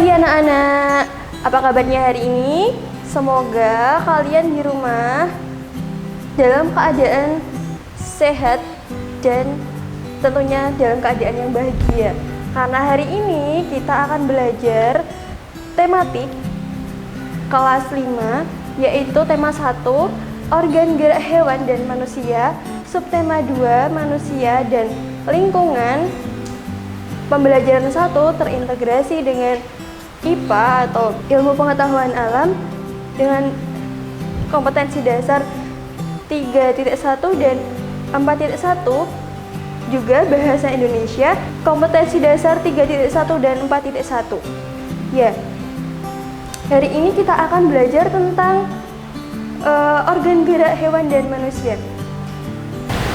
pagi anak-anak, apa kabarnya hari ini? Semoga kalian di rumah dalam keadaan sehat dan tentunya dalam keadaan yang bahagia. Karena hari ini kita akan belajar tematik kelas 5, yaitu tema 1, organ gerak hewan dan manusia, subtema 2, manusia dan lingkungan. Pembelajaran 1 terintegrasi dengan IPA atau ilmu pengetahuan alam dengan kompetensi dasar 3.1 dan 4.1, juga bahasa Indonesia kompetensi dasar 3.1 dan 4.1. Ya, hari ini kita akan belajar tentang organ gerak hewan dan manusia.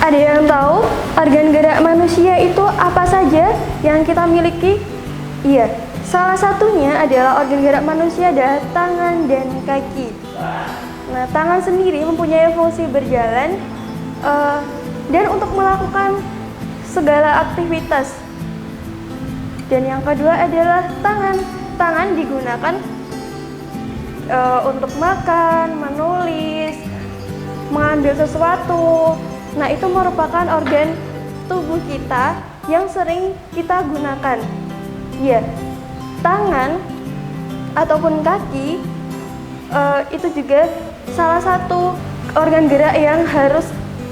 Ada yang tahu organ gerak manusia itu apa saja yang kita miliki? Iya, salah satunya adalah organ gerak manusia adalah tangan dan kaki. Nah, tangan sendiri mempunyai fungsi berjalan dan untuk melakukan segala aktivitas. Dan yang kedua adalah tangan. Tangan digunakan untuk makan, menulis, mengambil sesuatu. Nah, itu merupakan organ tubuh kita yang sering kita gunakan. Ya, tangan ataupun kaki itu juga salah satu organ gerak yang harus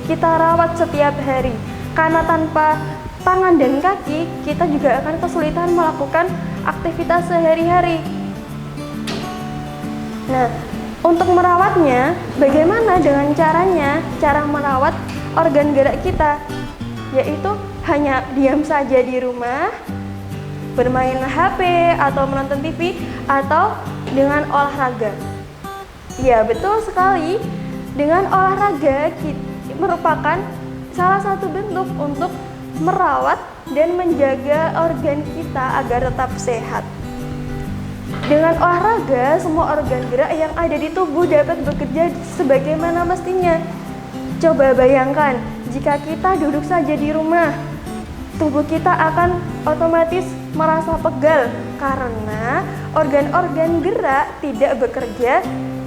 kita rawat setiap hari. Karena tanpa tangan dan kaki, kita juga akan kesulitan melakukan aktivitas sehari-hari. Nah, untuk merawatnya, bagaimana dengan caranya? Cara merawat organ gerak kita, yaitu hanya diam saja di rumah, bermain HP atau menonton TV, atau dengan olahraga. Ya, betul sekali. Dengan olahraga merupakan salah satu bentuk untuk merawat dan menjaga organ kita agar tetap sehat. Dengan olahraga, semua organ gerak yang ada di tubuh dapat bekerja sebagaimana mestinya. Coba bayangkan, jika kita duduk saja di rumah, tubuh kita akan otomatis merasa pegal karena organ-organ gerak tidak bekerja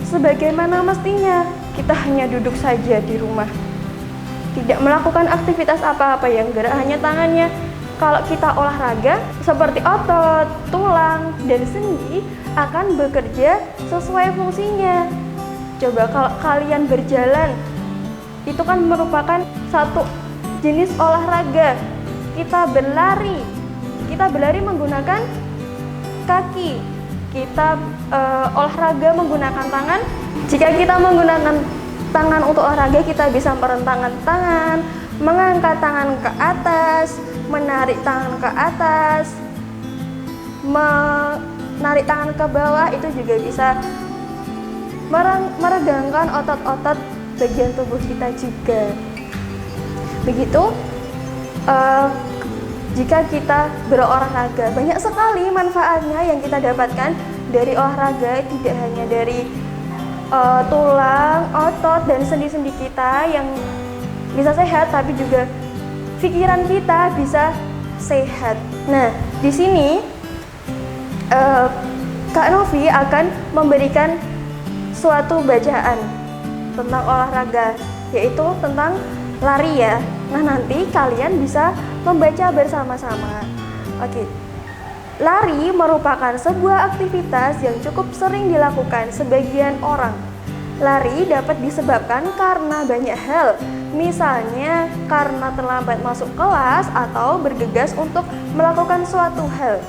sebagaimana mestinya. Kita hanya duduk saja di rumah, tidak melakukan aktivitas apa-apa yang gerak, hanya tangannya. Kalau kita olahraga, seperti otot, tulang, dan sendi akan bekerja sesuai fungsinya. Coba kalau kalian berjalan, itu kan merupakan satu jenis olahraga. Kita berlari menggunakan kaki. Kita olahraga menggunakan tangan. Jika kita menggunakan tangan untuk olahraga, kita bisa merentangkan tangan, mengangkat tangan ke atas, menarik tangan ke atas, menarik tangan ke bawah. Itu juga bisa meregangkan otot-otot bagian tubuh kita juga. Begitu jika kita berolahraga, banyak sekali manfaatnya yang kita dapatkan dari olahraga. Tidak hanya dari tulang, otot, dan sendi-sendi kita yang bisa sehat, tapi juga pikiran kita bisa sehat. Nah, di sini Kak Novi akan memberikan suatu bacaan tentang olahraga, yaitu tentang lari ya. Nah, nanti kalian bisa membaca bersama-sama. Oke. Lari merupakan sebuah aktivitas yang cukup sering dilakukan sebagian orang. Lari dapat disebabkan karena banyak hal, misalnya karena terlambat masuk kelas atau bergegas untuk melakukan suatu hal.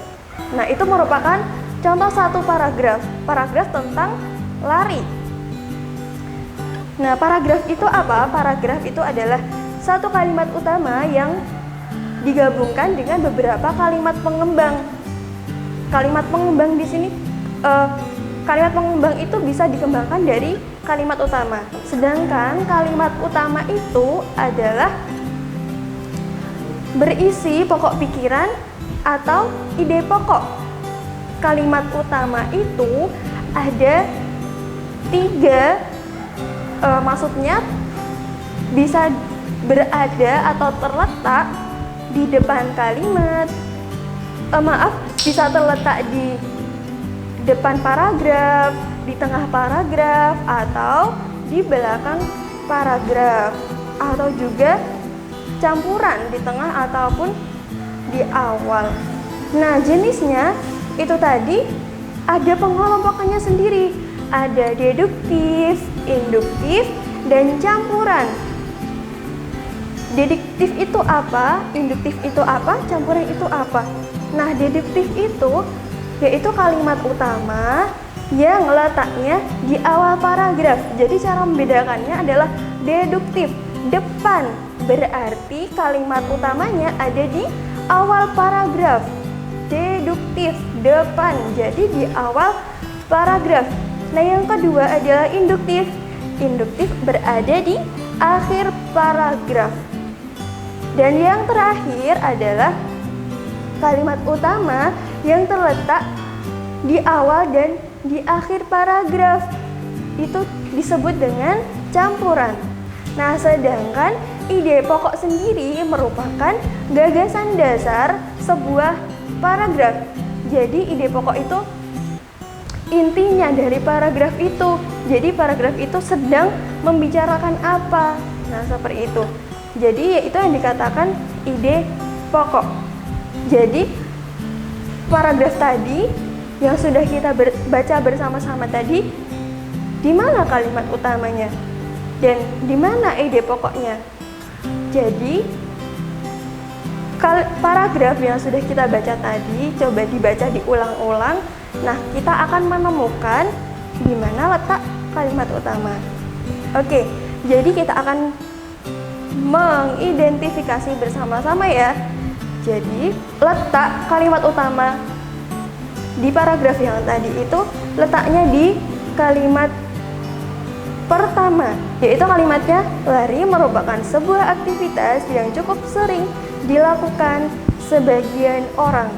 Nah, itu merupakan contoh satu paragraf tentang lari. Nah, paragraf itu apa? Paragraf itu adalah satu kalimat utama yang digabungkan dengan beberapa kalimat pengembang. Kalimat pengembang di sini, kalimat pengembang itu bisa dikembangkan dari kalimat utama. Sedangkan kalimat utama itu adalah berisi pokok pikiran atau ide pokok. Kalimat utama itu ada 3, maksudnya bisa berada atau terletak di depan kalimat, bisa terletak di depan paragraf, di tengah paragraf, atau di belakang paragraf, atau juga campuran di tengah ataupun di awal. Nah, jenisnya itu tadi ada pengelompokannya sendiri. Ada deduktif, induktif, dan campuran. Deduktif itu apa? Induktif itu apa? Campuran itu apa? Nah, deduktif itu yaitu kalimat utama yang letaknya di awal paragraf. Jadi cara membedakannya adalah deduktif depan, berarti kalimat utamanya ada di awal paragraf. Deduktif depan, jadi di awal paragraf. Nah, yang kedua adalah induktif. Induktif berada di akhir paragraf. Dan yang terakhir adalah kalimat utama yang terletak di awal dan di akhir paragraf. Itu disebut dengan campuran. Nah, sedangkan ide pokok sendiri merupakan gagasan dasar sebuah paragraf. Jadi ide pokok itu intinya dari paragraf itu. Jadi paragraf itu sedang membicarakan apa. Nah, seperti itu. Jadi yaitu yang dikatakan ide pokok. Jadi paragraf tadi yang sudah kita baca bersama-sama tadi, di mana kalimat utamanya dan di mana ide pokoknya. Jadi paragraf yang sudah kita baca tadi coba dibaca diulang-ulang. Nah, kita akan menemukan di mana letak kalimat utama. Oke, jadi kita akan mengidentifikasi bersama-sama ya. Jadi, letak kalimat utama di paragraf yang tadi itu letaknya di kalimat pertama, yaitu kalimatnya lari merupakan sebuah aktivitas yang cukup sering dilakukan sebagian orang.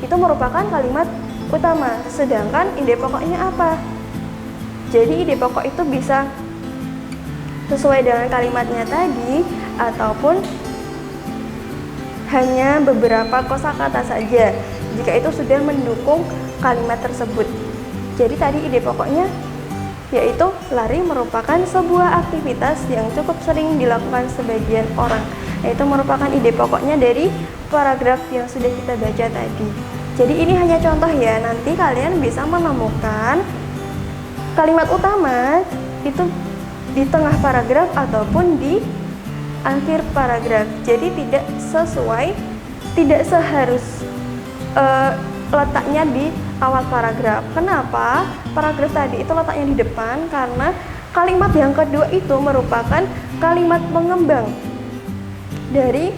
Itu merupakan kalimat utama. Sedangkan ide pokoknya apa? Jadi ide pokok itu bisa sesuai dengan kalimatnya tadi ataupun hanya beberapa kosakata saja jika itu sudah mendukung kalimat tersebut. Jadi tadi ide pokoknya yaitu lari merupakan sebuah aktivitas yang cukup sering dilakukan sebagian orang. Itu merupakan ide pokoknya dari paragraf yang sudah kita baca tadi. Jadi ini hanya contoh ya, nanti kalian bisa menemukan kalimat utama itu di tengah paragraf ataupun di akhir paragraf. Jadi tidak seharus letaknya di awal paragraf. Kenapa? Paragraf tadi itu letaknya di depan karena kalimat yang kedua itu merupakan kalimat pengembang dari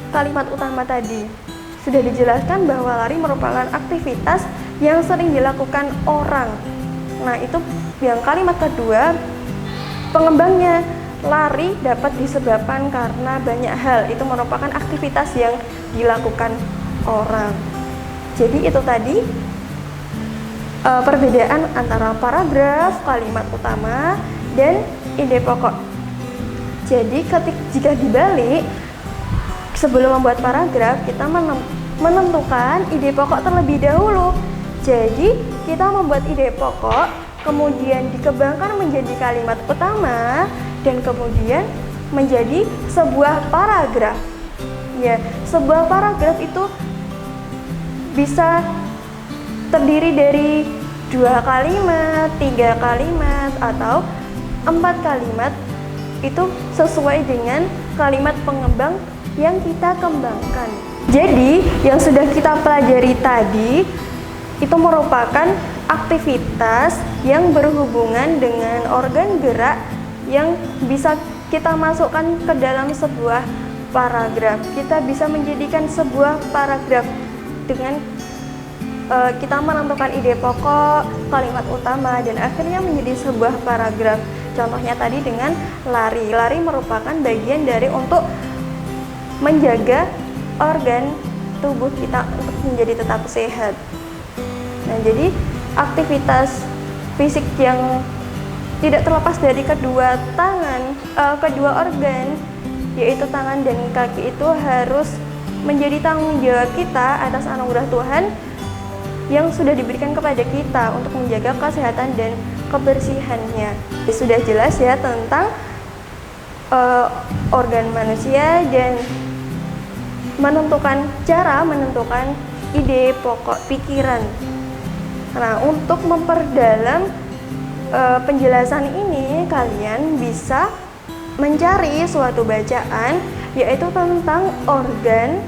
kalimat utama tadi. Sudah dijelaskan bahwa lari merupakan aktivitas yang sering dilakukan orang. Nah, itu yang kalimat kedua, pengembangnya. Lari dapat disebabkan karena banyak hal. Itu merupakan aktivitas yang dilakukan orang. Jadi itu tadi perbedaan antara paragraf, kalimat utama, dan ide pokok. Jadi jika dibalik, sebelum membuat paragraf, kita menentukan ide pokok terlebih dahulu. Jadi, kita membuat ide pokok, kemudian dikembangkan menjadi kalimat utama, dan kemudian menjadi sebuah paragraf. Ya, sebuah paragraf itu bisa terdiri dari 2 kalimat, 3 kalimat, atau 4 kalimat. Itu sesuai dengan kalimat pengembang yang kita kembangkan. Jadi, yang sudah kita pelajari tadi itu merupakan aktivitas yang berhubungan dengan organ gerak yang bisa kita masukkan ke dalam sebuah paragraf. Kita bisa menjadikan sebuah paragraf dengan kita menentukan ide pokok, kalimat utama, dan akhirnya menjadi sebuah paragraf. Contohnya tadi dengan lari. Lari merupakan bagian dari untuk menjaga organ tubuh kita untuk menjadi tetap sehat. Nah, jadi aktivitas fisik yang tidak terlepas dari kedua organ, yaitu tangan dan kaki, itu harus menjadi tanggung jawab kita atas anugerah Tuhan yang sudah diberikan kepada kita untuk menjaga kesehatan dan kebersihannya. Sudah jelas ya tentang organ manusia dan cara menentukan ide pokok pikiran. Nah, untuk memperdalam penjelasan ini, kalian bisa mencari suatu bacaan yaitu tentang organ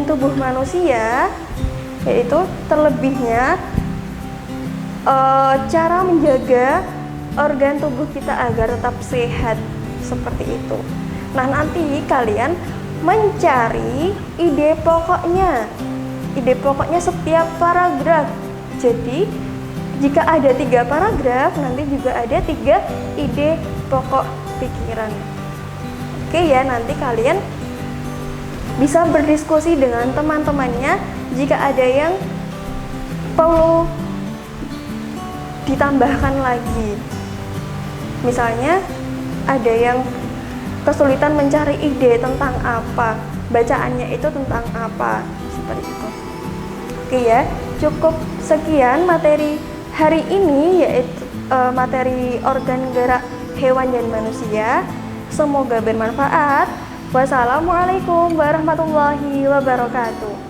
tubuh manusia, yaitu terlebihnya cara menjaga organ tubuh kita agar tetap sehat, seperti itu. Nah, nanti kalian mencari ide pokoknya setiap paragraf. Jadi jika ada 3 paragraf, nanti juga ada 3 ide pokok pikiran. Oke ya, nanti kalian bisa berdiskusi dengan teman-temannya jika ada yang perlu ditambahkan lagi. Misalnya ada yang kesulitan mencari ide tentang apa, bacaannya itu tentang apa, seperti itu. Oke ya, cukup sekian materi hari ini, yaitu materi organ gerak hewan dan manusia. Semoga bermanfaat. Wassalamualaikum warahmatullahi wabarakatuh.